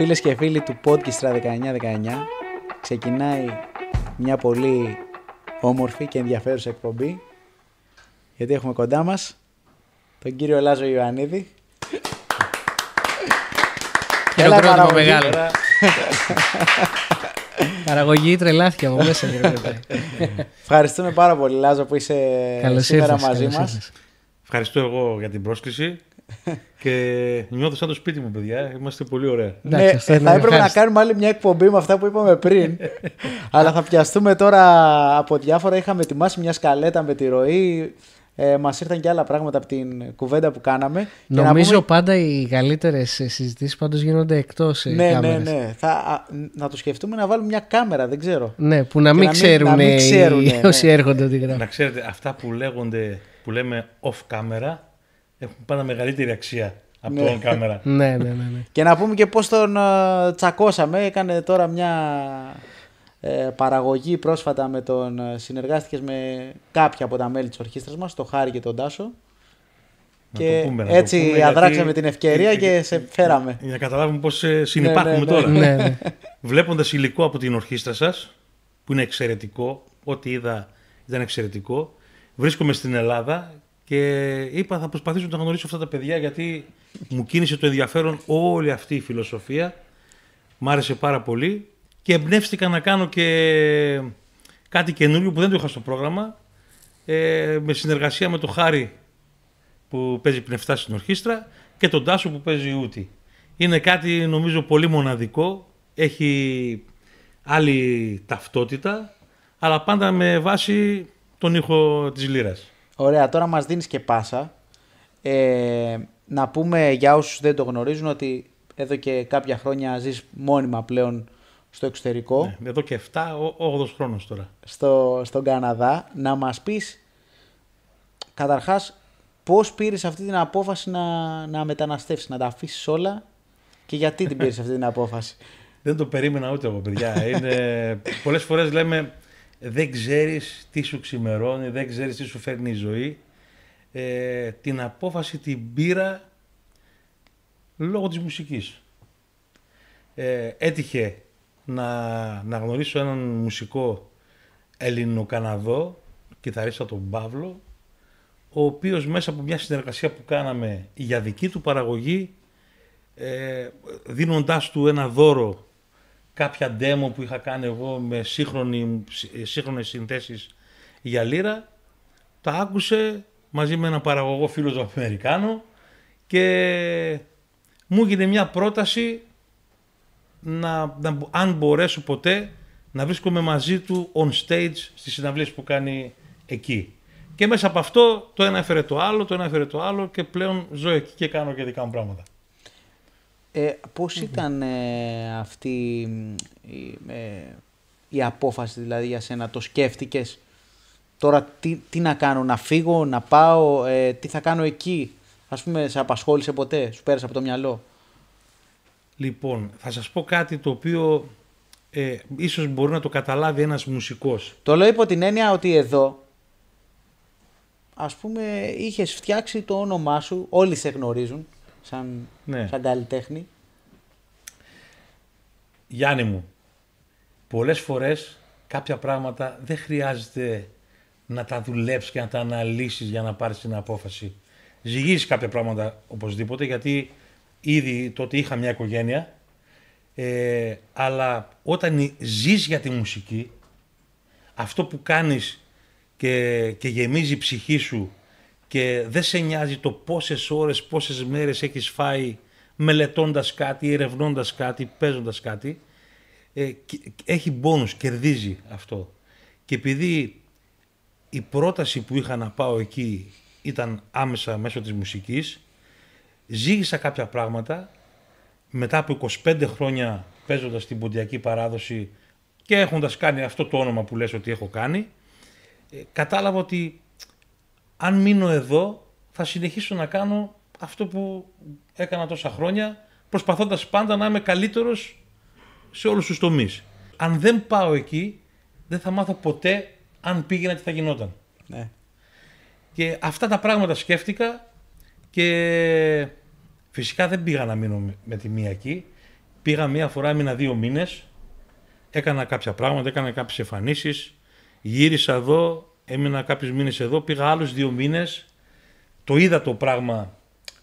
Φίλες και φίλοι του Podcast 1919, ξεκινάει μια πολύ όμορφη και ενδιαφέρουσα εκπομπή, γιατί έχουμε κοντά μας τον κύριο Λάζο Ιωαννίδη. Χειροκρότημα μεγάλο. Παραγωγή τρελάθηκε από μέσα. Ευχαριστούμε πάρα πολύ, Λάζο, που είσαι σήμερα μαζί μας. Ευχαριστώ εγώ για την πρόσκληση και νιώθω σαν το σπίτι μου, παιδιά. Είμαστε πολύ ωραία. Ναι, θα έπρεπε να κάνουμε άλλη μια εκπομπή με αυτά που είπαμε πριν. Αλλά θα πιαστούμε τώρα από διάφορα. Είχαμε ετοιμάσει μια σκαλέτα με τη ροή. Μας ήρθαν και άλλα πράγματα από την κουβέντα που κάναμε. Νομίζω πούμε... πάντα οι καλύτερες συζητήσεις πάντως γίνονται εκτός κάμερας. Ναι. Να το σκεφτούμε να βάλουμε μια κάμερα, δεν ξέρω. Ναι, που να μην ξέρουν όσοι έρχονται ότι γράφουν. Να ξέρετε, αυτά που λέγονται, που λέμε off camera, έχουν πάντα μεγαλύτερη αξία από το on camera. Ναι. Και να πούμε και πώς τον τσακώσαμε. Έκανε τώρα μια παραγωγή πρόσφατα με τον συνεργάστηκες με κάποια από τα μέλη της ορχήστρας μας, τον Χάρη και τον Τάσο. Και έτσι αδράξαμε την ευκαιρία και σε φέραμε. Για να καταλάβουμε πώς συνυπάρχουμε τώρα. Ναι. Βλέποντας υλικό από την ορχήστρα σας, που είναι εξαιρετικό, ό,τι είδα ήταν εξαιρετικό, βρίσκομαι στην Ελλάδα και είπα θα προσπαθήσω να γνωρίσω αυτά τα παιδιά, γιατί μου κίνησε το ενδιαφέρον όλη αυτή η φιλοσοφία. Μ' άρεσε πάρα πολύ. Και εμπνεύστηκα να κάνω και κάτι καινούριο που δεν το είχα στο πρόγραμμα, με συνεργασία με τον Χάρη που παίζει πνευστά στην ορχήστρα και τον Τάσο που παίζει ούτη. Είναι κάτι νομίζω πολύ μοναδικό, έχει άλλη ταυτότητα, αλλά πάντα με βάση τον ήχο της λύρας. Ωραία, τώρα μας δίνεις και πάσα. Να πούμε για όσους δεν το γνωρίζουν ότι εδώ και κάποια χρόνια ζεις μόνιμα πλέον στο εξωτερικό. Ναι, εδώ και 7-8 χρόνος τώρα. Στον Καναδά. Να μας πεις καταρχάς πώς πήρες αυτή την απόφαση να μεταναστεύσεις, να τα αφήσεις όλα και γιατί την πήρες αυτή την απόφαση. Δεν το περίμενα ούτε εγώ, παιδιά. Πολλές φορές λέμε δεν ξέρεις τι σου ξημερώνει, δεν ξέρεις τι σου φέρνει η ζωή. Την απόφαση την πήρα λόγω της μουσικής. Έτυχε να γνωρίσω έναν μουσικό Ελληνοκαναδό, κιθαρίστα τον Παύλο, ο οποίος μέσα από μια συνεργασία που κάναμε για δική του παραγωγή, δίνοντάς του ένα δώρο, κάποια demo που είχα κάνει εγώ με σύγχρονες συνθέσεις για λύρα, τα άκουσε μαζί με ένα παραγωγό φίλο του Αμερικάνο και μου έγινε μια πρόταση αν μπορέσω ποτέ να βρίσκομαι μαζί του on stage στις συναυλίες που κάνει εκεί. Και μέσα από αυτό το ένα έφερε το άλλο, και πλέον ζω εκεί και κάνω και δικά μου πράγματα. Πώς ήταν αυτή η απόφαση δηλαδή για σένα, το σκέφτηκες? Τώρα τι να κάνω, να φύγω, να πάω, τι θα κάνω εκεί? Ας πούμε, σε απασχόλησε ποτέ, σου πέρασε από το μυαλό? Λοιπόν, θα σας πω κάτι το οποίο ίσως μπορεί να το καταλάβει ένας μουσικός. Το λέω υπό την έννοια ότι εδώ, ας πούμε, είχες φτιάξει το όνομά σου, όλοι σε γνωρίζουν σαν καλλιτέχνη. Γιάννη μου, πολλές φορές κάποια πράγματα δεν χρειάζεται να τα δουλέψεις και να τα αναλύσεις για να πάρεις την απόφαση. Ζυγίζεις κάποια πράγματα οπωσδήποτε, γιατί ήδη τότε είχα μια οικογένεια, αλλά όταν ζεις για τη μουσική, αυτό που κάνεις και γεμίζει η ψυχή σου και δεν σε νοιάζει το πόσες ώρες, πόσες μέρες έχεις φάει μελετώντας κάτι, ερευνώντας κάτι, παίζοντας κάτι, έχει μπόνους, κερδίζει αυτό. Και επειδή η πρόταση που είχα να πάω εκεί ήταν άμεσα μέσω της μουσικής, ζήγησα κάποια πράγματα μετά από 25 χρόνια παίζοντας την ποντιακή παράδοση και έχοντας κάνει αυτό το όνομα που λες ότι έχω κάνει, κατάλαβα ότι αν μείνω εδώ θα συνεχίσω να κάνω αυτό που έκανα τόσα χρόνια, προσπαθώντας πάντα να είμαι καλύτερος σε όλους τους τομείς. Αν δεν πάω εκεί, δεν θα μάθω ποτέ αν πήγαινα τι θα γινόταν. Ναι. Και αυτά τα πράγματα σκέφτηκα και φυσικά δεν πήγα να μείνω με τη μία εκεί πήγα μία φορά, έμεινα 2 μήνες, έκανα κάποια πράγματα, έκανα κάποιες εμφανίσεις, γύρισα εδώ, έμεινα κάποιους μήνες εδώ, πήγα άλλους 2 μήνες, το είδα το πράγμα,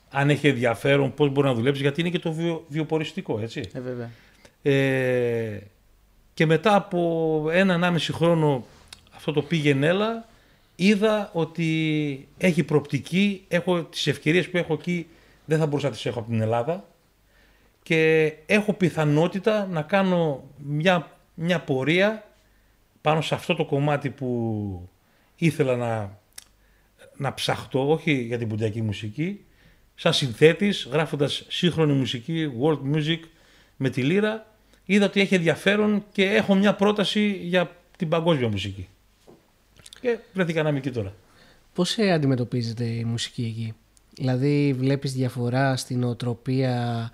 αν έχει ενδιαφέρον, πώς μπορεί να δουλέψει, γιατί είναι και το βιοποριστικό, έτσι. Βέβαια. Και μετά από 1,5 χρόνο αυτό το πήγαινε έλα, είδα ότι έχει προοπτική, έχω τις ευκαιρίες που έχω εκεί, δεν θα μπορούσα να τις έχω από την Ελλάδα και έχω πιθανότητα να κάνω μια πορεία πάνω σε αυτό το κομμάτι που ήθελα να ψαχτώ, όχι για την ποντιακή μουσική, σαν συνθέτης, γράφοντας σύγχρονη μουσική, world music με τη λύρα, είδα ότι έχει ενδιαφέρον και έχω μια πρόταση για την παγκόσμια μουσική. Και βρέθηκα να είμαι εκεί τώρα. Πώς αντιμετωπίζετε η μουσική εκεί? Δηλαδή βλέπεις διαφορά στην νοοτροπία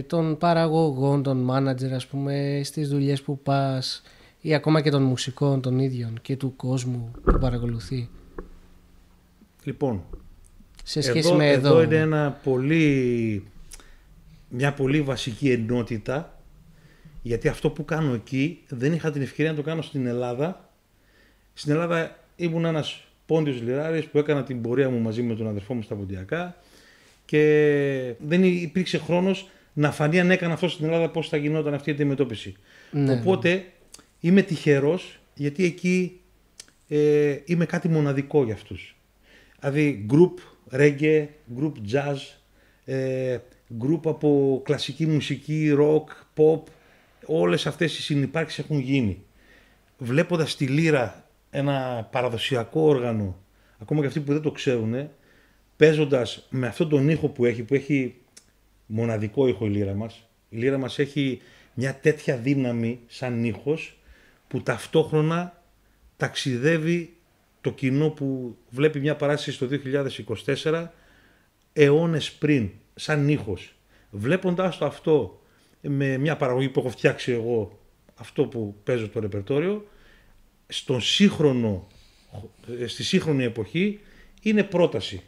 των παραγωγών, των μάνατζερ, ας πούμε, στις δουλειές που πας ή ακόμα και των μουσικών των ίδιων και του κόσμου που παρακολουθεί? Λοιπόν, σε σχέση με εδώ είναι μια πολύ βασική ενότητα, γιατί αυτό που κάνω εκεί δεν είχα την ευκαιρία να το κάνω στην Ελλάδα. Στην Ελλάδα ήμουν ένας πόντιος λιράρης που έκανα την πορεία μου μαζί με τον αδερφό μου στα ποντιακά και δεν υπήρξε χρόνος να φανεί αν έκανα αυτό στην Ελλάδα πώς θα γινόταν αυτή η αντιμετώπιση. Ναι. Οπότε είμαι τυχερός γιατί εκεί είμαι κάτι μοναδικό για αυτούς. Δηλαδή group reggae, group jazz, group από κλασική μουσική, rock, pop, όλες αυτές οι συνυπάρξεις έχουν γίνει. Βλέποντας τη λύρα ένα παραδοσιακό όργανο, ακόμα και αυτοί που δεν το ξέρουν, παίζοντας με αυτόν τον ήχο που έχει μοναδικό ήχο η λύρα μας. Η λύρα μας έχει μια τέτοια δύναμη σαν ήχος που ταυτόχρονα ταξιδεύει το κοινό που βλέπει μια παράσταση στο 2024 αιώνες πριν, σαν ήχος. Βλέποντας το αυτό με μια παραγωγή που έχω φτιάξει εγώ, αυτό που παίζω το ρεπερτόριο, στη σύγχρονη εποχή είναι πρόταση.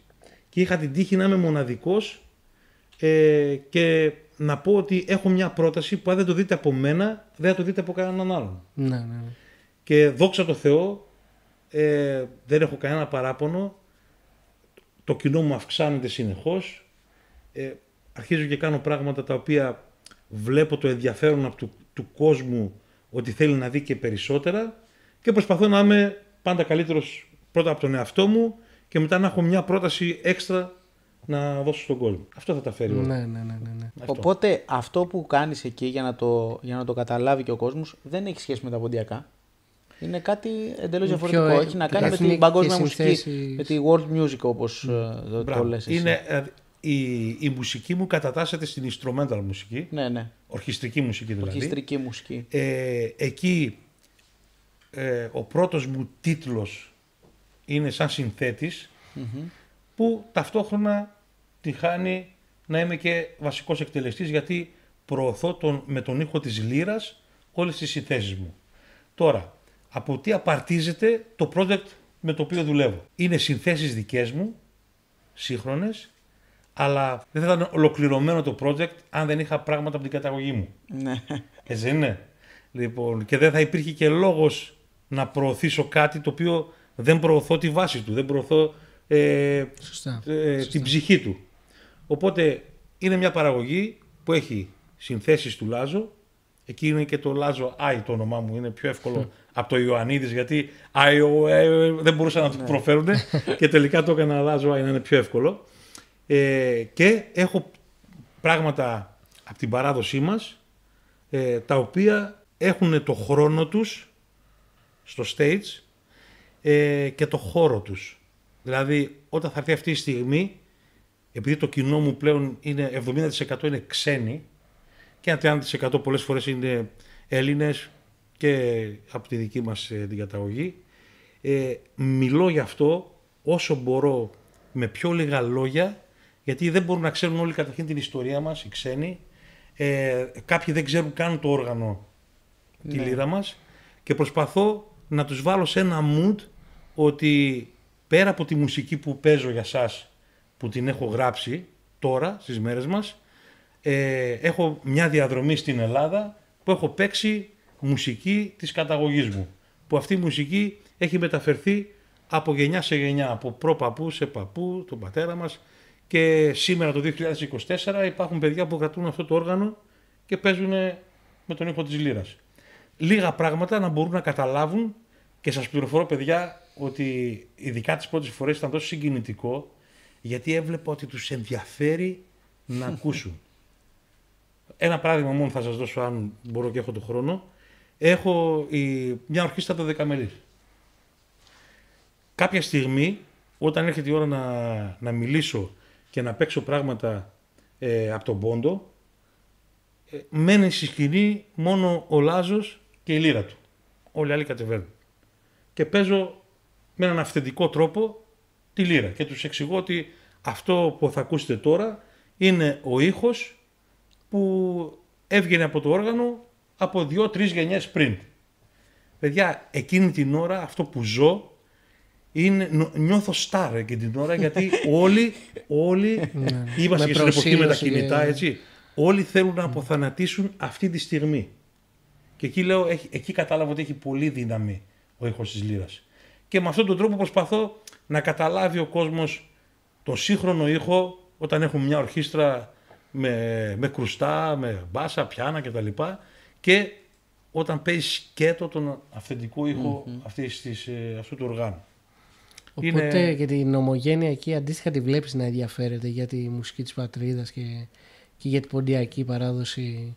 Και είχα την τύχη να είμαι μοναδικός και να πω ότι έχω μια πρόταση που αν δεν το δείτε από μένα, δεν θα το δείτε από κανέναν άλλον. Ναι. Και δόξα τω Θεώ, δεν έχω κανένα παράπονο, το κοινό μου αυξάνεται συνεχώς, αρχίζω και κάνω πράγματα τα οποία βλέπω το ενδιαφέρον του κόσμου ότι θέλει να δει και περισσότερα και προσπαθώ να είμαι πάντα καλύτερος πρώτα από τον εαυτό μου και μετά να έχω μια πρόταση έξτρα να δώσω στον κόσμο. Αυτό θα τα φέρει όλα. Ναι. Οπότε αυτό που κάνεις εκεί για να το καταλάβει και ο κόσμος δεν έχει σχέση με τα ποντιακά. Είναι κάτι εντελώς διαφορετικό. Έχει να κάνει με την παγκόσμια μουσική, με τη world music όπως το λες εσύ. Η μουσική μου κατατάσσεται στην instrumental μουσική. Ναι. Ορχιστρική μουσική δηλαδή. Ορχιστρική μουσική. Εκεί ο πρώτος μου τίτλος είναι σαν συνθέτης, που ταυτόχρονα τη χάνει να είμαι και βασικός εκτελεστής, γιατί προωθώ με τον ήχο της λύρας όλες τις συνθέσεις μου. Τώρα, από τι απαρτίζεται το project με το οποίο δουλεύω? Είναι συνθέσεις δικές μου, σύγχρονες, αλλά δεν θα ήταν ολοκληρωμένο το project αν δεν είχα πράγματα από την καταγωγή μου. Ναι. Έτσι είναι. Λοιπόν, και δεν θα υπήρχε και λόγος να προωθήσω κάτι το οποίο δεν προωθώ τη βάση του, δεν προωθώ την ψυχή του. Οπότε είναι μια παραγωγή που έχει συνθέσεις του Λάζο. Εκεί είναι και το Λάζο Άι το όνομά μου, είναι πιο εύκολο από το Ιωαννίδης, γιατί δεν μπορούσαν να το προφέρουν και τελικά το έκανα Λάζο Άι να είναι πιο εύκολο. Και έχω πράγματα από την παράδοσή μας, τα οποία έχουν το χρόνο τους στο stage και το χώρο τους. Δηλαδή όταν θα έρθει αυτή η στιγμή, επειδή το κοινό μου πλέον είναι 70% είναι ξένοι και ένα 30% πολλές φορές είναι Έλληνες και από τη δική μας την καταγωγή, μιλώ γι' αυτό όσο μπορώ με πιο λίγα λόγια, γιατί δεν μπορούν να ξέρουν όλοι καταρχήν την ιστορία μας, οι ξένοι. Κάποιοι δεν ξέρουν καν το όργανο, τη λύρα μας, και προσπαθώ να τους βάλω σε ένα mood ότι πέρα από τη μουσική που παίζω για σας, που την έχω γράψει τώρα στις μέρες μας, έχω μια διαδρομή στην Ελλάδα που έχω παίξει μουσική της καταγωγής μου. Που αυτή η μουσική έχει μεταφερθεί από γενιά σε γενιά, από προπαππού σε παππού, τον πατέρα μας. Και σήμερα το 2024 υπάρχουν παιδιά που κρατούν αυτό το όργανο και παίζουν με τον ήχο της λύρας. Λίγα πράγματα να μπορούν να καταλάβουν, και σας πληροφορώ παιδιά ότι ειδικά τις πρώτες φορές ήταν τόσο συγκινητικό, γιατί έβλεπα ότι τους ενδιαφέρει να ακούσουν. Ένα παράδειγμα μόνο θα σας δώσω, αν μπορώ και έχω τον χρόνο. Έχω μια ορχήστρα 12 Κάποια στιγμή, όταν έρχεται η ώρα να μιλήσω και να παίξω πράγματα από τον πόντο, μένει στη σκηνή μόνο ο Λάζος και η λύρα του. Όλοι οι άλλοι κατεβαίνουν. Και παίζω με έναν αυθεντικό τρόπο τη λύρα και τους εξηγώ ότι αυτό που θα ακούσετε τώρα είναι ο ήχος που έβγαινε από το όργανο από 2-3 γενιές πριν. Παιδιά, εκείνη την ώρα αυτό που ζω νιώθω στάρ εκείνη την ώρα, γιατί όλοι είμαστε και στην εποχή με τα κινητά, έτσι. Όλοι θέλουν να αποθανατήσουν αυτή τη στιγμή. Και εκεί κατάλαβα ότι έχει πολύ δύναμη ο ήχος της λύρας. Και με αυτόν τον τρόπο προσπαθώ να καταλάβει ο κόσμος τον σύγχρονο ήχο, όταν έχουμε μια ορχήστρα με κρουστά, με μπάσα, πιάνα κτλ. Και όταν παίζει σκέτο τον αυθεντικό ήχο αυτού του οργάνου. Οπότε και την ομογένεια εκεί αντίστοιχα τη βλέπεις να ενδιαφέρεται για τη μουσική της πατρίδας και για την ποντιακή παράδοση.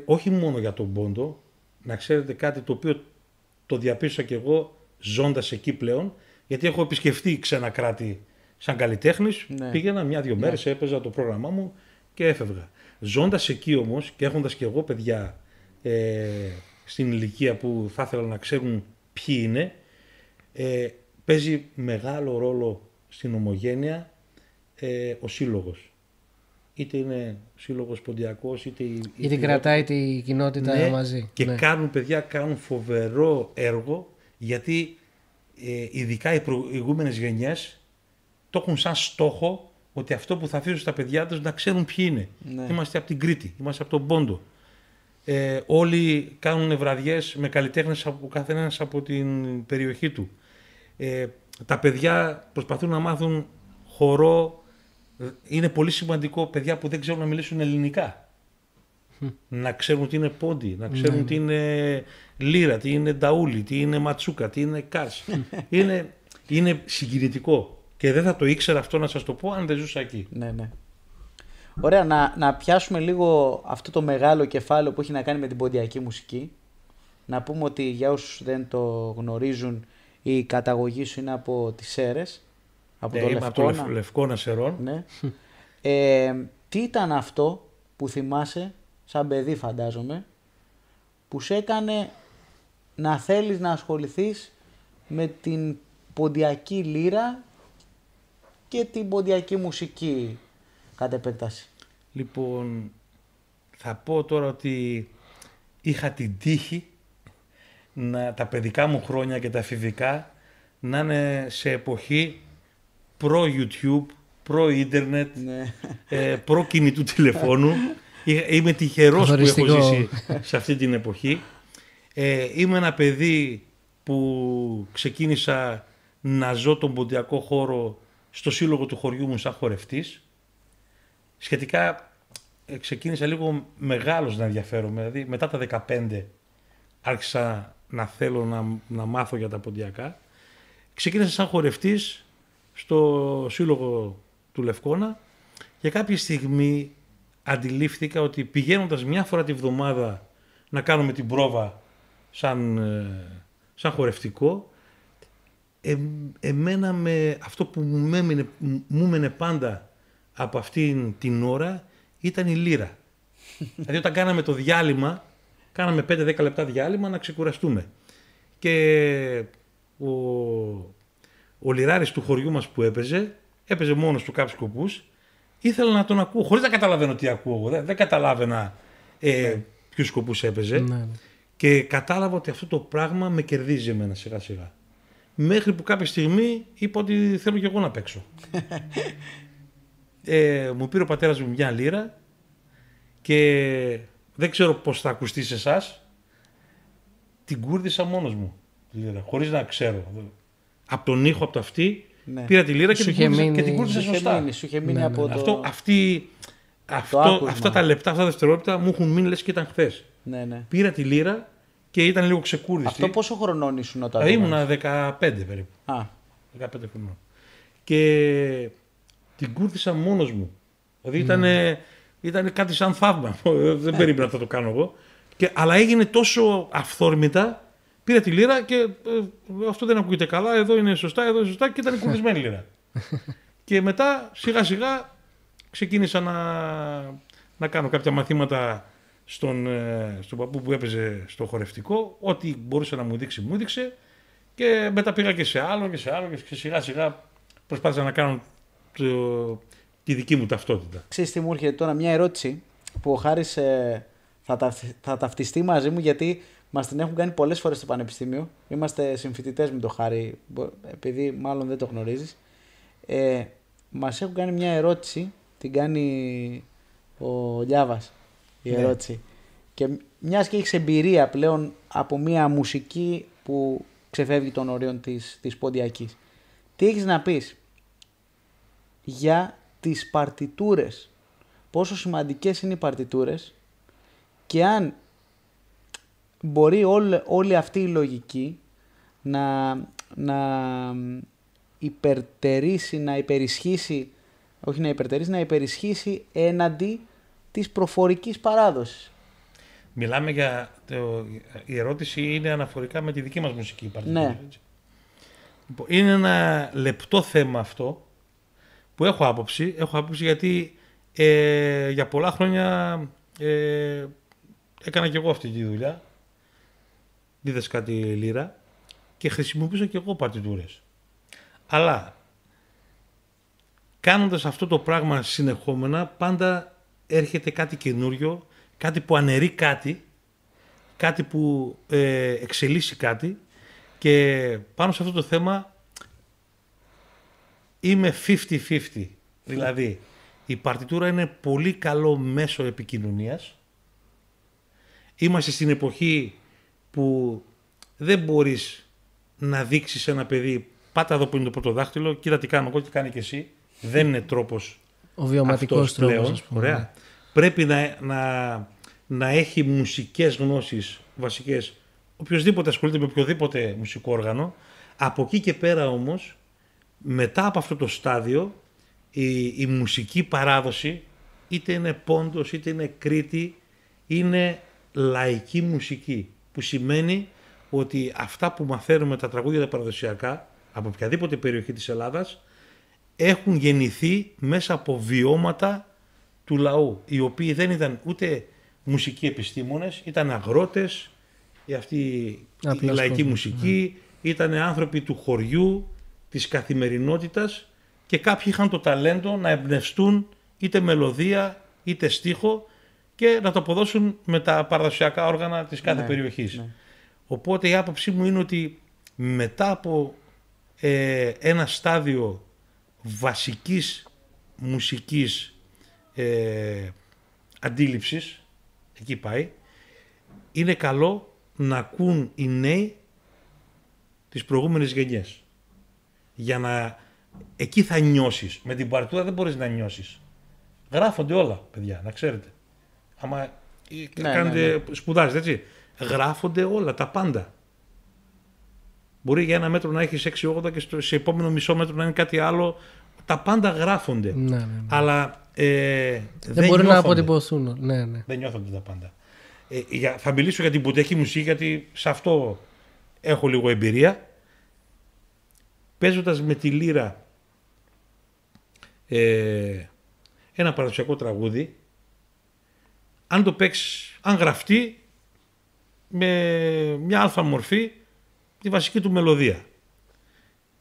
Όχι μόνο για τον πόντο, να ξέρετε κάτι το οποίο το διαπίστωσα και εγώ ζώντας εκεί πλέον, γιατί έχω επισκεφτεί ξένα κράτη σαν καλλιτέχνης, πήγαινα 1-2 μέρες, έπαιζα το πρόγραμμά μου και έφευγα. Ζώντας εκεί όμως και έχοντας και εγώ παιδιά στην ηλικία που θα ήθελα να ξέρουν ποιοι είναι, παίζει μεγάλο ρόλο στην ομογένεια ο σύλλογος. Είτε είναι σύλλογος ποντιακός, είτε κρατάει τη κοινότητα μαζί. Και κάνουν φοβερό έργο, γιατί ειδικά οι προηγούμενες γενιές το έχουν σαν στόχο ότι αυτό που θα αφήσουν στα παιδιά τους να ξέρουν ποιοι είναι. Ναι. Είμαστε από την Κρήτη, είμαστε από τον Πόντο. Όλοι κάνουν βραδιές με καλλιτέχνες από καθένας από την περιοχή του. Τα παιδιά προσπαθούν να μάθουν χορό. Είναι πολύ σημαντικό παιδιά που δεν ξέρουν να μιλήσουν ελληνικά. Να ξέρουν τι είναι πόντι, να ξέρουν τι είναι λύρα, τι είναι νταούλι, τι είναι ματσούκα, τι είναι κάρς. είναι συγκινητικό. Και δεν θα το ήξερα αυτό, να σας το πω, αν δεν ζούσα εκεί. Ναι. Ωραία, να πιάσουμε λίγο αυτό το μεγάλο κεφάλαιο που έχει να κάνει με την ποντιακή μουσική. Να πούμε ότι για όσους δεν το γνωρίζουν, η καταγωγή σου είναι από τις Σέρρες. Από το Λευκόνα Σερών. Ναι. Τι ήταν αυτό που θυμάσαι, σαν παιδί φαντάζομαι, που σε έκανε να θέλεις να ασχοληθείς με την ποντιακή λύρα και την ποντιακή μουσική κατ' επέκταση? Λοιπόν, θα πω τώρα ότι είχα την τύχη τα παιδικά μου χρόνια και τα εφηβικά να είναι σε εποχή προ-YouTube, προ-ίντερνετ, προ-κινητού τηλεφώνου. Είμαι τυχερός που έχω ζήσει σε αυτή την εποχή. Είμαι ένα παιδί που ξεκίνησα να ζω τον ποντιακό χώρο στο σύλλογο του χωριού μου σαν χορευτής. Σχετικά ξεκίνησα λίγο μεγάλος να ενδιαφέρομαι, δηλαδή μετά τα 15 άρχισα να θέλω να μάθω για τα ποντιακά. Ξεκίνησα σαν χορευτής στο σύλλογο του Λευκόνα και κάποια στιγμή αντιλήφθηκα ότι πηγαίνοντας μια φορά τη βδομάδα να κάνουμε την πρόβα σαν χορευτικό, εμένα αυτό που μου έμενε πάντα από αυτήν την ώρα ήταν η λύρα. Δηλαδή όταν κάναμε το διάλειμμα, κάναμε 5-10 λεπτά διάλειμμα να ξεκουραστούμε. Και ο λυράρης του χωριού μας που έπαιζε μόνος του κάποιους σκοπούς, ήθελα να τον ακούω, χωρίς να καταλαβαίνω τι ακούω. Δεν καταλάβαινα ποιους σκοπούς έπαιζε. Ναι. Και κατάλαβα ότι αυτό το πράγμα με κερδίζει εμένα σιγά σιγά. Μέχρι που κάποια στιγμή είπα ότι θέλω και εγώ να παίξω. Μου πήρε ο πατέρας μου μια λύρα και δεν ξέρω πώς θα ακουστεί σε εσάς, την κούρδισα μόνος μου, χωρίς να ξέρω. Από τον ήχο, από το αυτή, πήρα τη λίρα και την κούρδισα σωστά. Σου είχε μείνει από το... Αυτά τα λεπτά, αυτά τα δευτερόλεπτα μου έχουν μείνει λες και ήταν χθες. Ναι. Πήρα τη λίρα και ήταν λίγο ξεκούρδιστη. Αυτό πόσο χρονών ήσουν όταν? Ήμουνα 15 περίπου. 15 χρονών. Και την κούρδισα μόνος μου. Δηλαδή ήταν κάτι σαν θαύμα. Δεν περίμενα να το κάνω εγώ. Αλλά έγινε τόσο αυθόρμητα. Πήρα τη λίρα και αυτό δεν ακούγεται καλά. Εδώ είναι σωστά, εδώ είναι σωστά και ήταν κουρδισμένη λίρα. Και μετά σιγά σιγά ξεκίνησα να κάνω κάποια μαθήματα στον παππού που έπαιζε στο χορευτικό. Ό,τι μπορούσε να μου δείξει, μου δείξε. Και μετά πήγα και σε άλλο και σε άλλο και σιγά σιγά προσπάθησα να κάνω τη δική μου ταυτότητα. Ξέρεις τι μου έρχεται τώρα, μια ερώτηση που ο Χάρης θα ταυτιστεί μαζί μου, γιατί μας την έχουν κάνει πολλές φορές στο πανεπιστήμιο. Είμαστε συμφοιτητές με τον Χάρη, επειδή μάλλον δεν το γνωρίζεις. Μας έχουν κάνει μια ερώτηση, την κάνει ο Λιάβας η ερώτηση. Και μιας και έχεις εμπειρία πλέον από μια μουσική που ξεφεύγει των ορίων της ποντιακής, τι έχεις να πεις για τις παρτιτούρες, πόσο σημαντικές είναι οι παρτιτούρες και αν μπορεί όλη αυτή η λογική να υπερτερήσει, να υπερισχύσει έναντι της προφορικής παράδοσης. Μιλάμε για... η ερώτηση είναι αναφορικά με τη δική μας μουσική παρτιτούρα. Ναι. Είναι ένα λεπτό θέμα αυτό που έχω άποψη. Έχω άποψη γιατί για πολλά χρόνια έκανα και εγώ αυτή τη δουλειά. Δίδασκα τη λύρα και χρησιμοποιούσα και εγώ παρτιτούρες. Αλλά κάνοντας αυτό το πράγμα συνεχόμενα πάντα έρχεται κάτι καινούριο, κάτι που αναιρεί κάτι που εξελίσσει κάτι και πάνω σε αυτό το θέμα είμαι 50-50. Δηλαδή η παρτιτούρα είναι πολύ καλό μέσο επικοινωνίας. Είμαστε στην εποχή που δεν μπορείς να δείξεις ένα παιδί πάτα εδώ που είναι το πρώτο δάχτυλο, κοίτα τι κάνω εγώ και κάνει και εσύ. Δεν είναι τρόπος ο βιωματικός τρόπος, ας πούμε. Ωραία. Πρέπει να έχει μουσικές γνώσεις βασικές οποιοσδήποτε ασχολείται με οποιοδήποτε μουσικό όργανο. Από εκεί και πέρα όμως, μετά από αυτό το στάδιο, η μουσική παράδοση, είτε είναι Πόντος, είτε είναι Κρήτη, είναι λαϊκή μουσική. Που σημαίνει ότι αυτά που μαθαίνουμε, τα τραγούδια τα παραδοσιακά, από οποιαδήποτε περιοχή της Ελλάδας, έχουν γεννηθεί μέσα από βιώματα του λαού, οι οποίοι δεν ήταν ούτε μουσικοί επιστήμονες, ήταν αγρότες, η λαϊκή μουσική, ήταν άνθρωποι του χωριού, της καθημερινότητας και κάποιοι είχαν το ταλέντο να εμπνευστούν είτε μελωδία είτε στίχο και να το αποδώσουν με τα παραδοσιακά όργανα της κάθε περιοχής. Ναι. Οπότε η άποψή μου είναι ότι μετά από ένα στάδιο βασικής μουσικής αντίληψης, εκεί πάει, είναι καλό να ακούν οι νέοι τις προηγούμενες γενιές. Για να... εκεί θα νιώσεις. Με την παρτιτούρα δεν μπορείς να νιώσεις. Γράφονται όλα, παιδιά, να ξέρετε. Άμα κάνετε σπουδάζετε, έτσι. Γράφονται όλα, τα πάντα. Μπορεί για ένα μέτρο να έχεις 6-8 και σε επόμενο μισό μέτρο να είναι κάτι άλλο. Τα πάντα γράφονται. Ναι. Αλλά δεν μπορεί να αποτυπωθούν. Ναι. Δεν νιώθονται τα πάντα. Θα μιλήσω για την ποντιακή μουσική, γιατί σε αυτό έχω λίγο εμπειρία. Παίζοντας με τη λύρα ένα παραδοσιακό τραγούδι, αν το παίξεις, αν γραφτεί με μια αλφα μορφή τη βασική του μελωδία.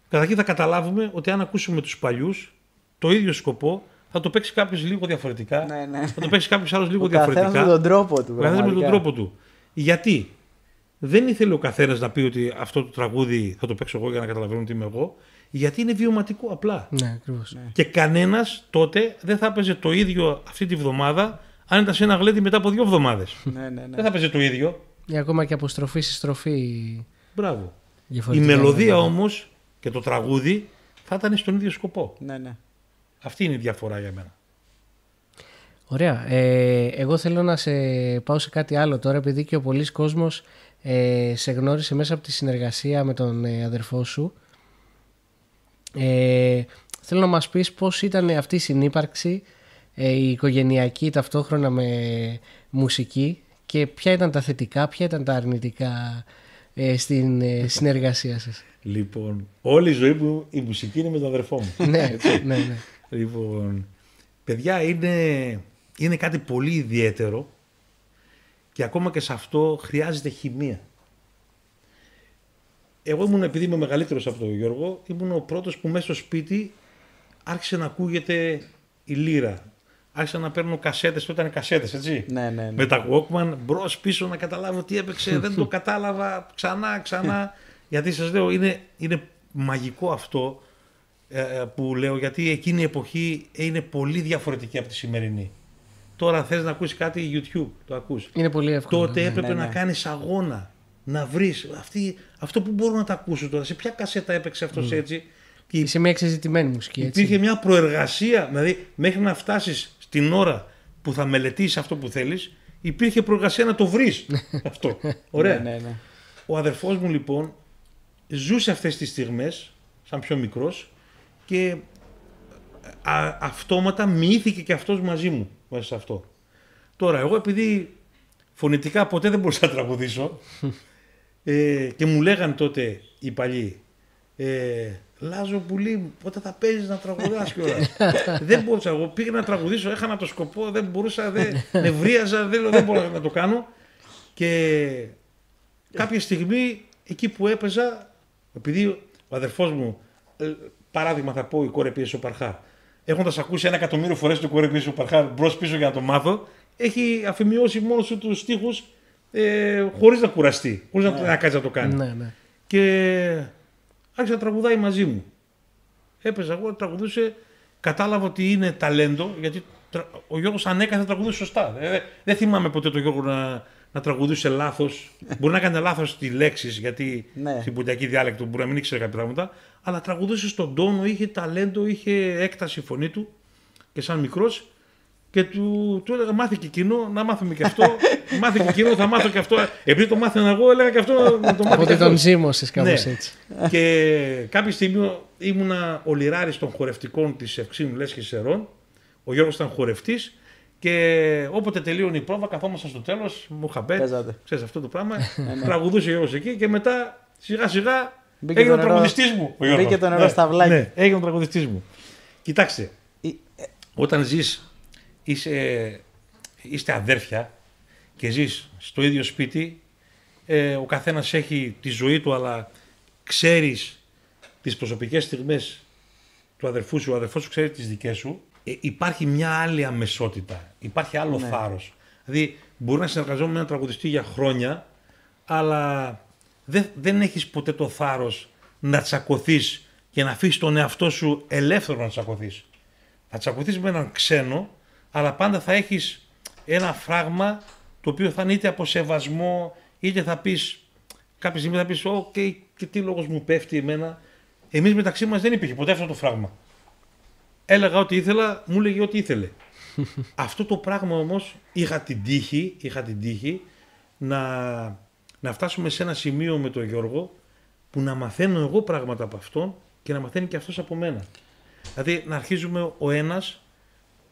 Καταρχήν θα καταλάβουμε ότι αν ακούσουμε τους παλιούς, το ίδιο σκοπό θα το παίξει κάποιος λίγο διαφορετικά. Ναι. Θα το παίξει κάποιος άλλος λίγο διαφορετικά. Με τον τρόπο του. Με τον τρόπο του. Γιατί δεν ήθελε ο καθένας να πει ότι αυτό το τραγούδι θα το παίξω εγώ για να καταλαβαίνω τι είμαι εγώ. Γιατί είναι βιωματικό απλά. Ναι, ακριβώς. Και κανένας τότε δεν θα έπαιζε το ίδιο αυτή τη βδομάδα αν ήταν σε ένα γλέντι μετά από 2 εβδομάδες. Ναι. Δεν θα παίζει το ίδιο. Ή ακόμα και από στροφή σε στροφή. Μπράβο. Η Διαφορετικά. μελωδία όμως και το τραγούδι θα ήταν στον ίδιο σκοπό. Ναι. Αυτή είναι η διαφορά για μένα. Ωραία. Εγώ θέλω να σε πάω σε κάτι άλλο τώρα, επειδή και ο πολλής κόσμος σε γνώρισε μέσα από τη συνεργασία με τον αδερφό σου. Θέλω να μας πεις πώς ήταν αυτή η συνύπαρξη, η οικογενειακή ταυτόχρονα με μουσική, και ποια ήταν τα θετικά, ποια ήταν τα αρνητικά στην συνεργασία σας. Λοιπόν, όλη η ζωή μου η μουσική είναι με τον αδερφό μου. Ναι. Λοιπόν, παιδιά, είναι κάτι πολύ ιδιαίτερο και ακόμα και σε αυτό χρειάζεται χημεία. Εγώ ήμουν, επειδή είμαι μεγαλύτερος από τον Γιώργο, ήμουν ο πρώτος που μέσα στο σπίτι άρχισε να ακούγεται η λύρα. Άρχισα να παίρνω κασέτες, τότε ήταν κασέτες, έτσι. Ναι. Με τα Walkman, μπρος πίσω να καταλάβω τι έπαιξε, δεν το κατάλαβα, ξανά. Γιατί σας λέω, είναι μαγικό αυτό που λέω, γιατί εκείνη η εποχή είναι πολύ διαφορετική από τη σημερινή. Τώρα θες να ακούσεις κάτι YouTube, το ακούς. Είναι πολύ εύκολο. Τότε έπρεπε να κάνεις αγώνα, να βρεις αυτό που μπορώ να τα ακούσω τώρα, σε ποια κασέτα έπαιξε αυτός έτσι. Είσαι μια εξεζητημένη μουσική, έτσι. Υπήρχε μια προεργασία, δηλαδή μέχρι να φτάσεις στην ώρα που θα μελετήσεις αυτό που θέλεις, υπήρχε προεργασία να το βρεις αυτό. Ωραία. Ναι. Ο αδερφός μου λοιπόν ζούσε αυτές τις στιγμές σαν πιο μικρός και αυτόματα μοιήθηκε και αυτός μαζί μου μέσα σε αυτό. Τώρα εγώ, επειδή φωνητικά ποτέ δεν μπορούσα να τραγουδήσω και μου λέγανε τότε οι παλιοί, Λάζο πουλί, πότε θα παίζεις να τραγουδάς κιόλα. Δεν μπορούσα. Εγώ πήγα να τραγουδήσω, έχανα το σκοπό, δεν μπορούσα, νευρίαζα, δεν μπορούσα να το κάνω. Και κάποια στιγμή, εκεί που έπαιζα, επειδή ο αδερφός μου, παράδειγμα θα πω, η κόρη πήγε στο Παρχά, έχοντας ακούσει 1.000.000 φορές το κόρη πήγε στο Παρχά μπρος πίσω για να το μάθω, έχει αφημιώσει μόνος του τους στίχους χωρίς να κουραστεί, χωρίς να κάτσει να το κάνει. Ναι. Και άρχισε να τραγουδάει μαζί μου. Έπαιζα εγώ, τραγουδούσε, κατάλαβα ότι είναι ταλέντο, γιατί ο Γιώργος ανέκαθεν τραγουδούσε σωστά. Δεν θυμάμαι ποτέ τον Γιώργο να τραγουδούσε λάθος. Μπορεί να έκανε λάθος τις λέξεις, γιατί στην πουλιακή διάλεκτο μπορεί να μην ήξερε κάποια πράγματα, αλλά τραγουδούσε στον τόνο, είχε ταλέντο, είχε έκταση η φωνή του και σαν μικρός. Και του έλεγα, μάθε και εκείνο, να μάθουμε και αυτό. Μάθε και εκείνο, θα μάθω και αυτό. Επειδή το μάθαινα εγώ, έλεγα και αυτό να το μάθω. Οπότε τον ζήμωσες κάπως έτσι. Και κάποια στιγμή ήμουνα ο λιράρης των χορευτικών της Ευξήνου Λέσχης Σερών. Ο Γιώργος ήταν χορευτής. Και όποτε τελείωνε η πρόβα, καθόμασταν στο τέλος, μου είχα πει, ξέρεις αυτό το πράγμα. Τραγουδούσε ο Γιώργος εκεί και μετά σιγά σιγά έγινε ο τραγουδιστής μου. Μπήκε το νερό στα βλάκια. Ναι, έγινε ο τραγουδιστής μου. Κοιτάξτε, όταν ζεις. Είστε αδέρφια και ζεις στο ίδιο σπίτι, ο καθένας έχει τη ζωή του, αλλά ξέρεις τις προσωπικές στιγμές του αδερφού σου, ο αδερφός σου ξέρει τις δικές σου, υπάρχει μια άλλη αμεσότητα, υπάρχει άλλο θάρρος. Δηλαδή μπορεί να συνεργαζόμαι με έναν τραγουδιστή για χρόνια, αλλά δεν έχεις ποτέ το θάρρος να τσακωθείς και να αφήσεις τον εαυτό σου ελεύθερο να τσακωθείς. Θα τσακωθείς με έναν ξένο, αλλά πάντα θα έχεις ένα φράγμα το οποίο θα είναι είτε από σεβασμό, είτε θα πεις, κάποια στιγμή θα πεις, και τι λόγος μου πέφτει εμένα. Εμείς μεταξύ μας δεν υπήρχε ποτέ αυτό το φράγμα. Έλεγα ό,τι ήθελα, μου έλεγε ό,τι ήθελε. Αυτό το πράγμα όμως είχα την τύχη να φτάσουμε σε ένα σημείο με τον Γιώργο που να μαθαίνω εγώ πράγματα από αυτόν και να μαθαίνει και αυτός από μένα. Δηλαδή να αρχίζουμε ο ένας,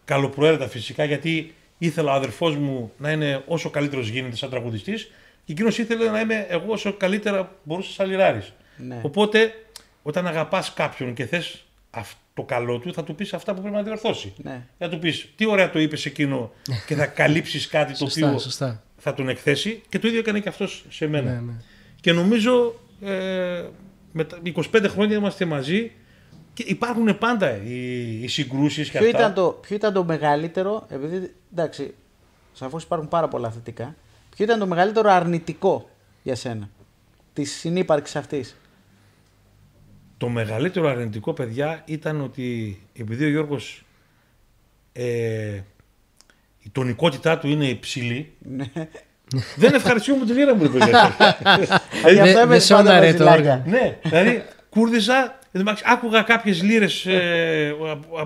καλοπροαίρετα φυσικά, γιατί ήθελα ο αδερφός μου να είναι όσο καλύτερος γίνεται σαν τραγουδιστής και εκείνος ήθελε να είμαι εγώ όσο καλύτερα μπορούσα σαν λιράρης. Ναι. Οπότε όταν αγαπάς κάποιον και θες το καλό του, θα του πεις αυτά που πρέπει να διορθώσει. Ναι. Θα του πεις τι ωραία το είπες εκείνο και θα καλύψεις κάτι το οποίο θα τον εκθέσει, και το ίδιο έκανε και αυτός σε μένα. Ναι. Και νομίζω με 25 χρόνια είμαστε μαζί. Και υπάρχουν πάντα οι συγκρούσεις και αυτά. Ποιο ήταν το μεγαλύτερο, επειδή εντάξει, σαφώς υπάρχουν πάρα πολλά θετικά, ποιο ήταν το μεγαλύτερο αρνητικό για σένα της συνύπαρξης αυτής? Το μεγαλύτερο αρνητικό, παιδιά, ήταν ότι επειδή ο Γιώργος η τονικότητά του είναι υψηλή. Δεν ευχαριστούμε τη λίρα μου, ρε παιδιά. Δεν σώναρε το όργανο. Ναι, δηλαδή κούρδιζα, άκουγα κάποιες λίρες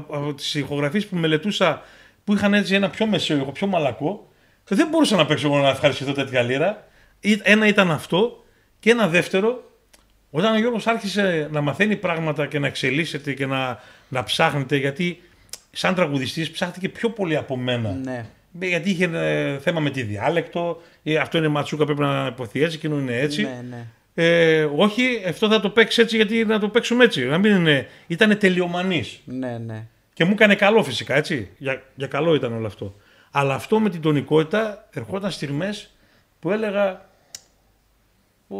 από τις ηχογραφίες που μελετούσα που είχαν έτσι ένα πιο μεσαίο ήχο, πιο μαλακό. Δεν μπορούσα να παίξω εγώ να ευχαριστηθώ τέτοια λίρα. Ένα ήταν αυτό και ένα δεύτερο, όταν ο Γιώργος άρχισε να μαθαίνει πράγματα και να εξελίσσεται και να ψάχνεται, γιατί σαν τραγουδιστής ψάχτηκε πιο πολύ από μένα. Ναι. Γιατί είχε θέμα με τη διάλεκτο, αυτό είναι ματσούκα, πρέπει να υποθεί έτσι, εκείνο είναι έτσι. Ναι, ναι. Όχι, αυτό θα το παίξει έτσι γιατί να το παίξουμε έτσι. Να μην είναι. Ήτανε τελειομανής. Ναι, ναι. Και μου έκανε καλό φυσικά, έτσι. Για καλό ήταν όλο αυτό. Αλλά αυτό με την τονικότητα ερχόταν στιγμές που έλεγα.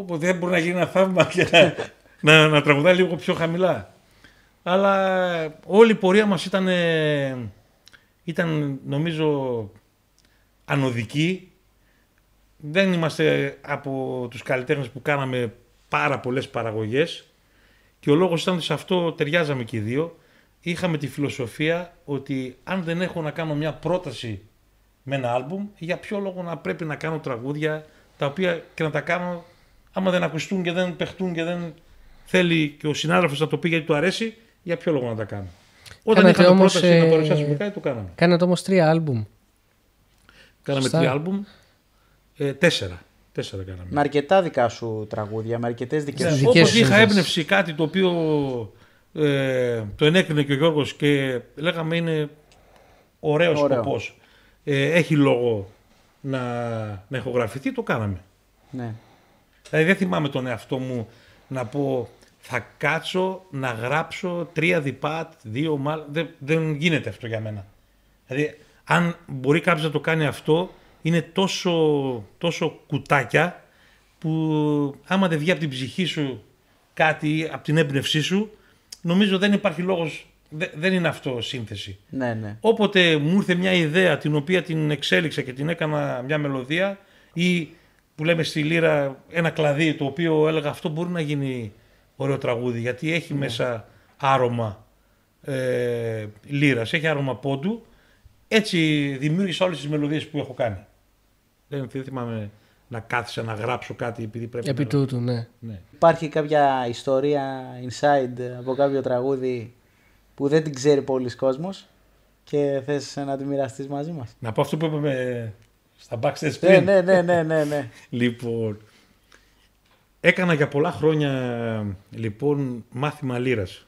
Δεν μπορεί να γίνει ένα θαύμα και να τραγουδάει λίγο πιο χαμηλά. Αλλά όλη η πορεία μας ήταν νομίζω ανωδική. Δεν είμαστε από τους καλλιτέχνες που κάναμε πάρα πολλές παραγωγές και ο λόγος ήταν ότι σε αυτό ταιριάζαμε και οι δύο. Είχαμε τη φιλοσοφία ότι αν δεν έχω να κάνω μια πρόταση με ένα άλμπουμ, για ποιο λόγο να πρέπει να κάνω τραγούδια τα οποία και να τα κάνω άμα δεν ακουστούν και δεν παιχτούν και δεν θέλει και ο συνάδελφος να το πει γιατί του αρέσει, για ποιο λόγο να τα κάνω. Όταν είχαμε πρόταση να παρουσιάσουμε κάτι, το κάναμε. Κάνατε όμως 3 άλμπουμ. Κάναμε 3 άλμπουμ. 4 κάναμε. Με αρκετά δικά σου τραγούδια, με αρκετές δικές σου. Όπως είχα έμπνευση κάτι το οποίο το ενέκρινε και ο Γιώργος και λέγαμε είναι ωραίος σκοπός. Έχει λόγο να ηχογραφηθεί, το κάναμε. Ναι. Δηλαδή δεν θυμάμαι τον εαυτό μου να πω θα κάτσω να γράψω 3 διπάτ, 2 μάλ. Δεν γίνεται αυτό για μένα. Δηλαδή αν μπορεί κάποιος να το κάνει αυτό, είναι τόσο κουτάκια που άμα δεν βγει από την ψυχή σου κάτι, από την έμπνευσή σου, νομίζω δεν υπάρχει λόγος, δεν είναι αυτό σύνθεση. Ναι, ναι. Όποτε μου ήρθε μια ιδέα την οποία την εξέλιξα και την έκανα μια μελωδία ή που λέμε στη λύρα ένα κλαδί το οποίο έλεγα αυτό μπορεί να γίνει ωραίο τραγούδι γιατί έχει μέσα άρωμα λύρας, έχει άρωμα πόντου. Έτσι δημιούργησα όλες τις μελωδίες που έχω κάνει. Δεν θυμάμαι να κάθισα να γράψω κάτι επειδή πρέπει επί τούτου, ναι. Υπάρχει κάποια ιστορία inside από κάποιο τραγούδι που δεν την ξέρει πολλοί κόσμος και θες να τη μοιραστείς μαζί μας? Να πω αυτό που είπαμε στα backstage πριν. Ναι. Λοιπόν, έκανα για πολλά χρόνια λοιπόν μάθημα λύρας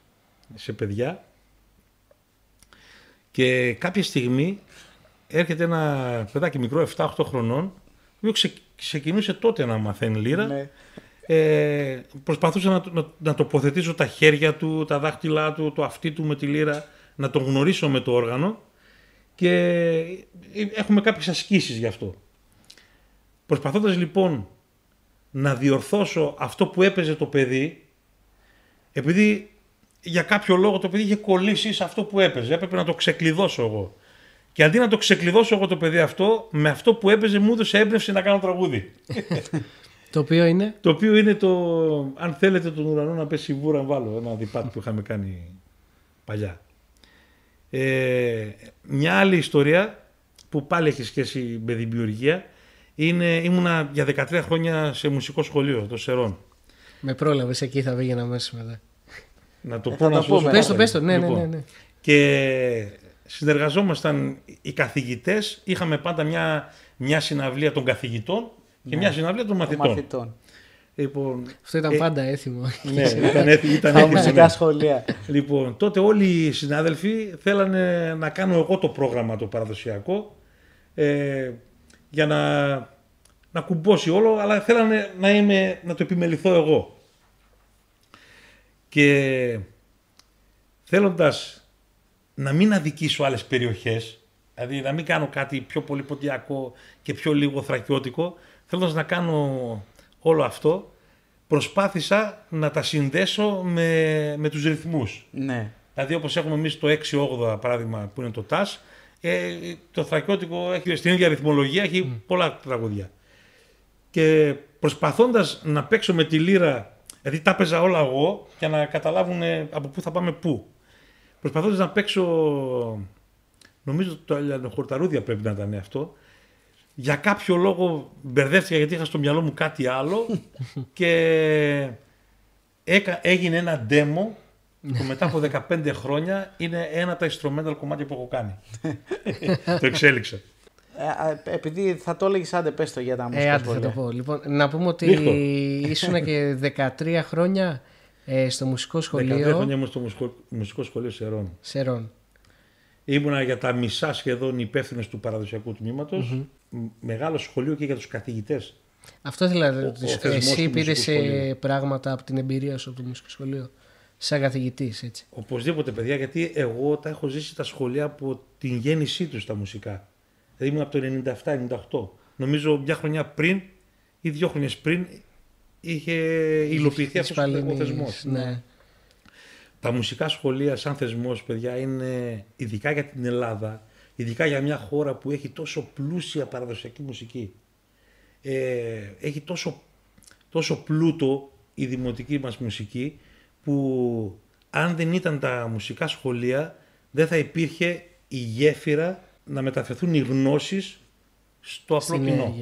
σε παιδιά και κάποια στιγμή έρχεται ένα παιδάκι μικρό 7-8 χρονών που ξεκινούσε τότε να μαθαίνει λύρα. Ναι. Προσπαθούσα να τοποθετήσω τα χέρια του, τα δάχτυλά του, το αυτί του με τη λύρα, να τον γνωρίσω με το όργανο και έχουμε κάποιες ασκήσεις γι' αυτό. Προσπαθώντας λοιπόν να διορθώσω αυτό που έπαιζε το παιδί, επειδή για κάποιο λόγο το παιδί είχε κολλήσει σε αυτό που έπαιζε, έπρεπε να το ξεκλειδώσω εγώ. Και αντί να το ξεκλειδώσω εγώ το παιδί αυτό, με αυτό που έπαιζε μου έδωσε έμπνευση να κάνω τραγούδι. Το οποίο είναι? Το οποίο είναι το, αν θέλετε τον ουρανό να πέσει βούρα, βάλω ένα διπάτη που είχαμε κάνει παλιά. Μια άλλη ιστορία που πάλι έχει σχέση με δημιουργία ήμουνα για 13 χρόνια σε μουσικό σχολείο, το Σερών. Με πρόλαβες, εκεί θα πήγαινα μέσα μετά. Να το πω να σου Πες το, ναι. Και συνεργαζόμασταν οι καθηγητές, είχαμε πάντα μια συναυλία των καθηγητών και μια συναυλία των μαθητών. Λοιπόν, αυτό ήταν πάντα έθιμο. Ναι, ήταν έθιμο. Μουσικά σχολεία. Λοιπόν, τότε όλοι οι συνάδελφοι θέλανε να κάνω εγώ το πρόγραμμα το παραδοσιακό για να κουμπώσει όλο, αλλά θέλανε να το επιμεληθώ εγώ. Και θέλοντας να μην αδικήσω άλλες περιοχές, δηλαδή να μην κάνω κάτι πιο πολύ ποντιακό και πιο λίγο θρακιώτικο, θέλοντας να κάνω όλο αυτό, προσπάθησα να τα συνδέσω με τους ρυθμούς. Ναι. Δηλαδή όπως έχουμε εμείς το 6-8 παράδειγμα που είναι το τας, το θρακιώτικο έχει στην ίδια ρυθμολογία, έχει πολλά τραγούδια. Και προσπαθώντας να παίξω με τη λύρα, δηλαδή τα έπαιζα όλα εγώ για να καταλάβουν από πού θα πάμε πού. Προσπαθώντας να παίξω νομίζω το Ελενοχορταρούδια πρέπει να ήταν αυτό. Για κάποιο λόγο μπερδεύτηκα γιατί είχα στο μυαλό μου κάτι άλλο και έγινε ένα demo που μετά από 15 χρόνια είναι ένα από τα instrumental κομμάτια που έχω κάνει. Το εξέλιξα. Επειδή θα το έλεγες, άντε πες το για τα μουσικά σχολεία. Θα το πω. Λοιπόν, να πούμε ότι ήσουν και 13 χρόνια στο μουσικό σχολείο. 13 χρόνια ήμουν στο μουσικό σχολείο Σερών. Ήμουνα για τα μισά σχεδόν υπεύθυνος του παραδοσιακού τμήματος. Μεγάλο σχολείο και για τους καθηγητές. Αυτό ήθελα να ρωτήσω. Εσύ πήρες πράγματα από την εμπειρία σου από το μουσικό σχολείο, σαν καθηγητής, έτσι? Οπωσδήποτε, παιδιά, γιατί εγώ τα έχω ζήσει τα σχολεία από την γέννησή τους τα μουσικά. Δηλαδή ήμουν από το 97-98. Νομίζω μια χρονιά πριν ή 2 χρονιές πριν είχε υλοποιηθεί αυτός ο θεσμός. Ναι. Τα μουσικά σχολεία σαν θεσμός, παιδιά, είναι ειδικά για την Ελλάδα, ειδικά για μια χώρα που έχει τόσο πλούσια παραδοσιακή μουσική. Έχει τόσο πλούτο η δημοτική μας μουσική, που αν δεν ήταν τα μουσικά σχολεία δεν θα υπήρχε η γέφυρα να μεταφερθούν οι γνώσεις στο απλό κοινό.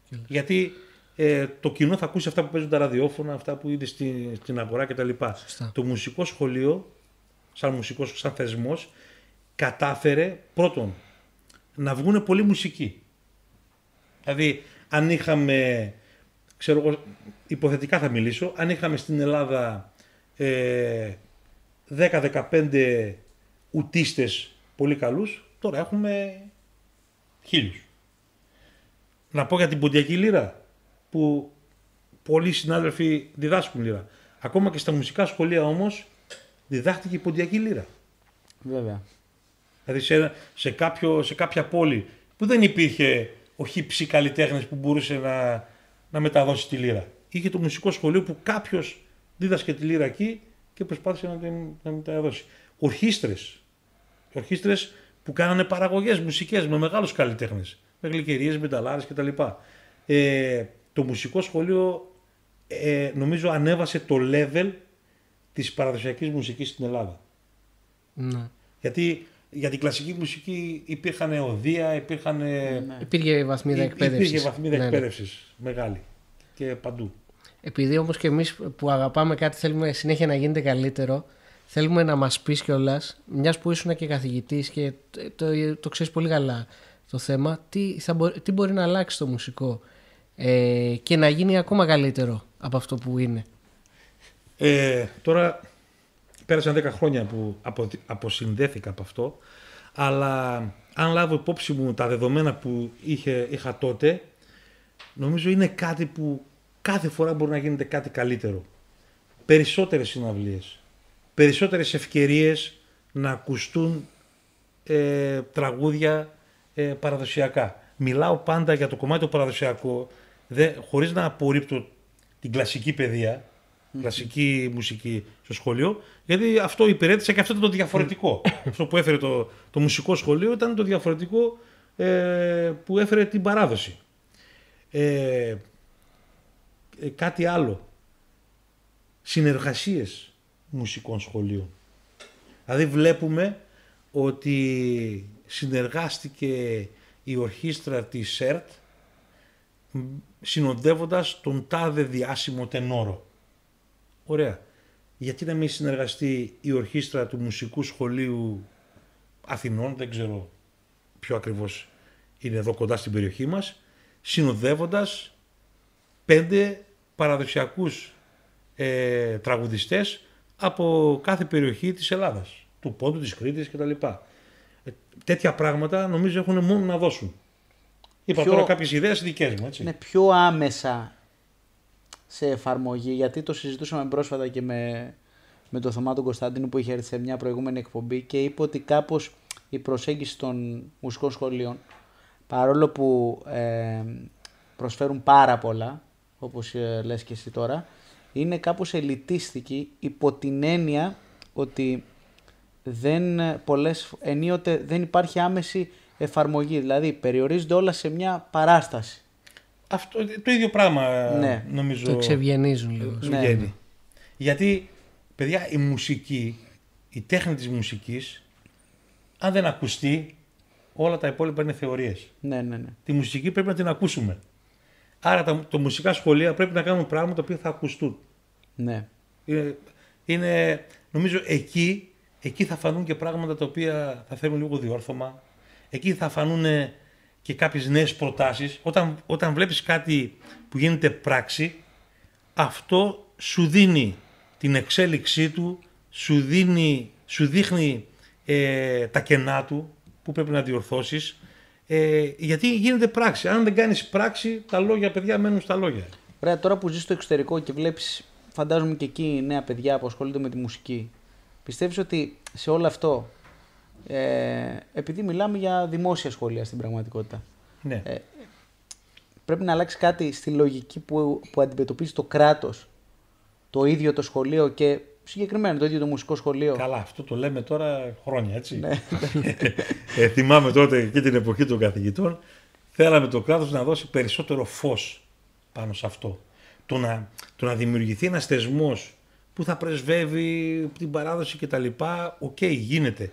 Ναι. Γιατί το κοινό θα ακούσει αυτά που παίζουν τα ραδιόφωνα, αυτά που είναι στην αγορά κτλ. Το μουσικό σχολείο, σαν θεσμός, κατάφερε πρώτον να βγουν πολλοί μουσικοί. Δηλαδή, αν είχαμε, ξέρω εγώ, υποθετικά θα μιλήσω, αν είχαμε στην Ελλάδα 10-15 ουτίστες πολύ καλούς, τώρα έχουμε 1000. Να πω για την ποντιακή λύρα, που πολλοί συνάδελφοι διδάσκουν λύρα. Ακόμα και στα μουσικά σχολεία όμως διδάχτηκε η ποντιακή λύρα. Βέβαια. Δηλαδή σε κάποια πόλη που δεν υπήρχε ο χύψη καλλιτέχνης που μπορούσε να μεταδώσει τη λύρα. Είχε το μουσικό σχολείο που κάποιος δίδασκε τη λύρα εκεί και προσπάθησε να την μεταδώσει. Ορχήστρες που κάνανε παραγωγές μουσικές με μεγάλους καλλιτέχνες, με γλυκερίες, μεταλλάρες κτλ. Το μουσικό σχολείο νομίζω ανέβασε το level της παραδοσιακής μουσικής στην Ελλάδα. Ναι. Γιατί για την κλασική μουσική υπήρχαν οδεία, υπήρχε βαθμίδα εκπαίδευσης. Μεγάλη και παντού. Επειδή όμως και εμείς που αγαπάμε κάτι θέλουμε συνέχεια να γίνεται καλύτερο, θέλουμε να μας πεις κιόλας, μιας που ήσουν και καθηγητής και το ξέρεις πολύ καλά το θέμα, τι μπορεί να αλλάξει το μουσικό και να γίνει ακόμα καλύτερο από αυτό που είναι. Τώρα πέρασαν 10 χρόνια που αποσυνδέθηκα από αυτό, αλλά αν λάβω υπόψη μου τα δεδομένα που είχα τότε, νομίζω είναι κάτι που κάθε φορά μπορεί να γίνεται κάτι καλύτερο. Περισσότερες συναυλίες, περισσότερες ευκαιρίες να ακουστούν τραγούδια παραδοσιακά. Μιλάω πάντα για το κομμάτι το παραδοσιακό, χωρίς να απορρίπτω την κλασική παιδεία, κλασική μουσική στο σχολείο, γιατί αυτό υπηρέτησε και αυτό ήταν το διαφορετικό. Αυτό που έφερε το μουσικό σχολείο ήταν το διαφορετικό που έφερε την παράδοση. Κάτι άλλο. Συνεργασίες μουσικών σχολείων. Δηλαδή βλέπουμε ότι συνεργάστηκε η ορχήστρα της ΣΕΡΤ συνοδεύοντας τον τάδε διάσημο τενόρο. Ωραία. Γιατί να μην συνεργαστεί η ορχήστρα του Μουσικού Σχολείου Αθηνών, δεν ξέρω ποιο ακριβώς είναι εδώ κοντά στην περιοχή μας, συνοδεύοντας 5 παραδοσιακούς τραγουδιστές από κάθε περιοχή της Ελλάδας, του Πόντου, της Κρήτης κτλ. Τέτοια πράγματα νομίζω έχουν μόνο να δώσουν. Είπα τώρα κάποιες ιδέες δικές μου, έτσι. Είναι πιο άμεσα σε εφαρμογή, γιατί το συζητούσαμε πρόσφατα και με τον Θωμά τον Κωνσταντίνου που είχε έρθει σε μια προηγούμενη εκπομπή και είπε ότι κάπως η προσέγγιση των μουσικών σχολείων, παρόλο που προσφέρουν πάρα πολλά, όπως λες και εσύ τώρα, είναι κάπως ελιτίστικη υπό την έννοια ότι ενίοτε δεν υπάρχει άμεση εφαρμογή, δηλαδή περιορίζονται όλα σε μια παράσταση. Αυτό το ίδιο πράγμα νομίζω. Το εξευγενίζουν λίγο. Ναι. Γιατί, παιδιά, η μουσική, η τέχνη της μουσικής, αν δεν ακουστεί, Όλα τα υπόλοιπα είναι θεωρίες. Ναι. Τη μουσική πρέπει να την ακούσουμε. Άρα τα μουσικά σχολεία πρέπει να κάνουν πράγματα τα οποία θα ακουστούν. Ναι. Νομίζω εκεί θα φανούν και πράγματα τα οποία θα θέλουν λίγο διόρθωμα. Εκεί θα φανούν και κάποιες νέες προτάσεις. Όταν βλέπεις κάτι που γίνεται πράξη, αυτό σου δίνει την εξέλιξή του, σου δείχνει τα κενά του που πρέπει να διορθώσεις, γιατί γίνεται πράξη. Αν δεν κάνεις πράξη, τα λόγια, παιδιά, μένουν στα λόγια. Ωραία, τώρα που ζεις στο εξωτερικό και βλέπεις, φαντάζομαι και εκεί νέα παιδιά που ασχολούνται με τη μουσική, πιστεύεις ότι σε όλο αυτό, επειδή μιλάμε για δημόσια σχολεία στην πραγματικότητα, Ναι. πρέπει να αλλάξει κάτι στη λογική που αντιμετωπίζει το κράτος, το ίδιο το σχολείο και συγκεκριμένα το ίδιο το μουσικό σχολείο? Καλά, αυτό το λέμε τώρα χρόνια, έτσι. Ναι. Θυμάμαι τότε και την εποχή των καθηγητών, θέλαμε το κράτος να δώσει περισσότερο φως πάνω σε αυτό. Το να δημιουργηθεί ένας θεσμός που θα πρεσβεύει την παράδοση κτλ. Οκ, γίνεται.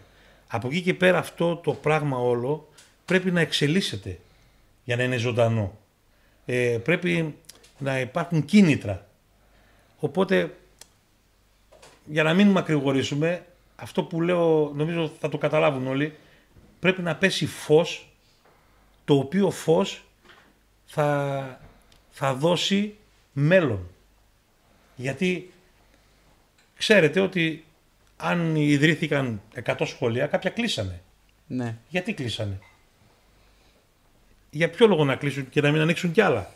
Από εκεί και πέρα αυτό το πράγμα όλο πρέπει να εξελίσσεται για να είναι ζωντανό. Πρέπει να υπάρχουν κίνητρα. Οπότε, για να μην μακρηγορήσουμε, αυτό που λέω νομίζω θα το καταλάβουν όλοι, πρέπει να πέσει φως, το οποίο φως θα δώσει μέλλον. Γιατί ξέρετε ότι αν ιδρύθηκαν 100 σχολεία, κάποια κλείσανε. Ναι. Γιατί κλείσανε? Για ποιο λόγο να κλείσουν και να μην ανοίξουν κι άλλα?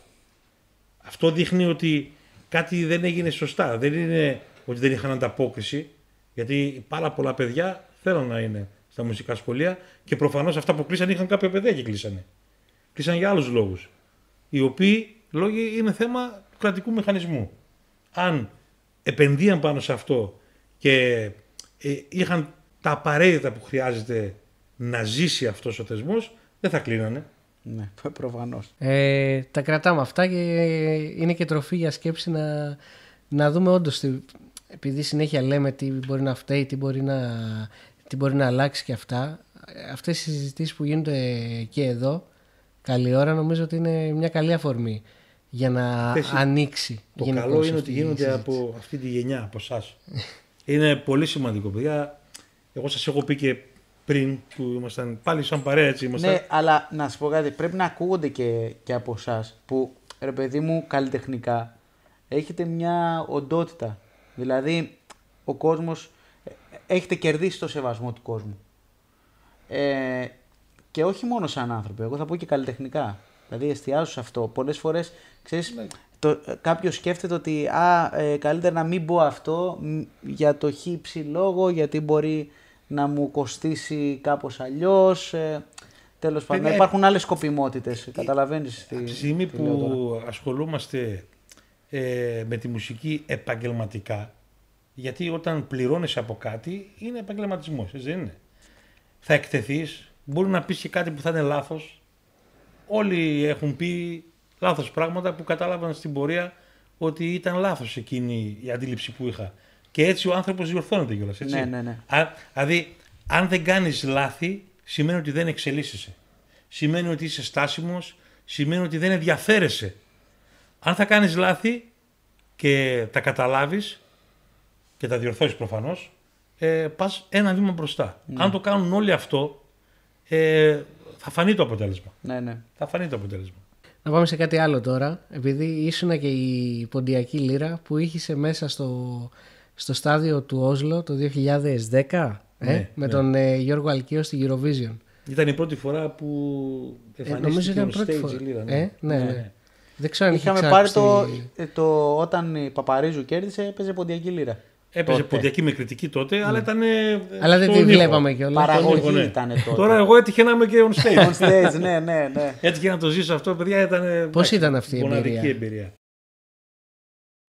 Αυτό δείχνει ότι κάτι δεν έγινε σωστά. Δεν είναι ότι δεν είχαν ανταπόκριση, γιατί πάρα πολλά παιδιά θέλουν να είναι στα μουσικά σχολεία και προφανώς αυτά που κλείσανε είχαν κάποια παιδιά και κλείσανε. Κλείσανε για άλλους λόγους, οι οποίοι λόγοι είναι θέμα του κρατικού μηχανισμού. Αν επενδύαν πάνω σε αυτό και είχαν τα απαραίτητα που χρειάζεται να ζήσει αυτός ο θεσμός, δεν θα κλείνανε. Ναι, προφανώς. Τα κρατάμε αυτά και είναι και τροφή για σκέψη να δούμε όντως, επειδή συνέχεια λέμε τι μπορεί να φταίει, τι μπορεί να αλλάξει και αυτά. Αυτές οι συζητήσεις που γίνονται και εδώ, καλή ώρα, νομίζω ότι είναι μια καλή αφορμή για να ανοίξει. Το καλό είναι ότι γίνονται από αυτή τη γενιά, από εσάς. Είναι πολύ σημαντικό, παιδιά. Εγώ σας έχω πει και πριν που ήμασταν πάλι σαν παρέα, έτσι ήμασταν. Ναι, αλλά να σου πω κάτι, πρέπει να ακούγονται και από εσάς που, ρε παιδί μου, καλλιτεχνικά έχετε μια οντότητα. Δηλαδή, ο κόσμος, έχετε κερδίσει το σεβασμό του κόσμου. Και όχι μόνο σαν άνθρωποι, εγώ θα πω και καλλιτεχνικά. Δηλαδή, εστιάζω σε αυτό. Πολλές φορές, ξέρεις, κάποιος σκέφτεται ότι καλύτερα να μην πω αυτό για το χύψη λόγο, γιατί μπορεί να μου κοστίσει κάπως αλλιώς. Τέλος πάντων, υπάρχουν άλλες σκοπιμότητες. Καταλαβαίνεις. Από τη στιγμή που ασχολούμαστε με τη μουσική επαγγελματικά, γιατί όταν πληρώνεσαι από κάτι είναι επαγγελματισμός, έτσι δεν είναι? Θα εκτεθείς, μπορεί να πεις και κάτι που θα είναι λάθος. Όλοι έχουν πει λάθος πράγματα που κατάλαβαν στην πορεία ότι ήταν λάθος εκείνη η αντίληψη που είχα. Και έτσι ο άνθρωπος διορθώνεται κιόλας, έτσι. Ναι. Δηλαδή, αν δεν κάνεις λάθη, σημαίνει ότι δεν εξελίσσεσαι. Σημαίνει ότι είσαι στάσιμος, σημαίνει ότι δεν ενδιαφέρεσαι. Αν θα κάνεις λάθη και τα καταλάβεις και τα διορθώσεις προφανώς, πας ένα βήμα μπροστά. Ναι. Αν το κάνουν όλοι αυτό, θα φανεί το αποτέλεσμα. Ναι. Θα φανεί το αποτέλεσμα. Να πάμε σε κάτι άλλο τώρα. Επειδή ήσουν και η Ποντιακή Λύρα που είχε μέσα στο στάδιο του Όσλο το 2010 με τον Γιώργο Αλκαίο στη Eurovision. Ήταν η πρώτη φορά που εμφανίστηκε on stage η Λύρα. Ναι. Δεν ξέρω αν είχαμε πάρει όταν η Παπαρίζου κέρδισε, έπαιζε Ποντιακή Λύρα. Έπαιζε Ποντιακή με κριτική τότε, αλλά ήταν. Αλλά δεν τη βλέπαμε κιόλας. Παραγωγή ήταν τότε. Τώρα εγώ έτυχε να είμαι και on stage. On stage, ναι. Έτυχε να το ζήσω αυτό, παιδιά. Πώς ήταν αυτή η μοναδική εμπειρία.